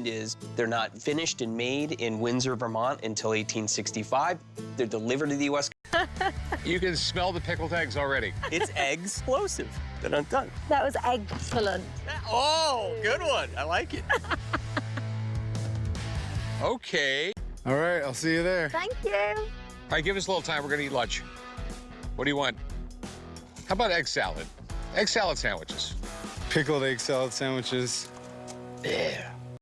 is they're not finished and made in Windsor, Vermont until 1865. They're delivered to the U.S. You can smell the pickled eggs already. It's explosive. Dun dun. That was excellent. Oh, good one. I like it. Okay. All right, I'll see you there. Thank you. All right, give us a little time. We're going to eat lunch. What do you want? How about egg salad? Egg salad sandwiches. Pickled egg salad sandwiches. Yeah.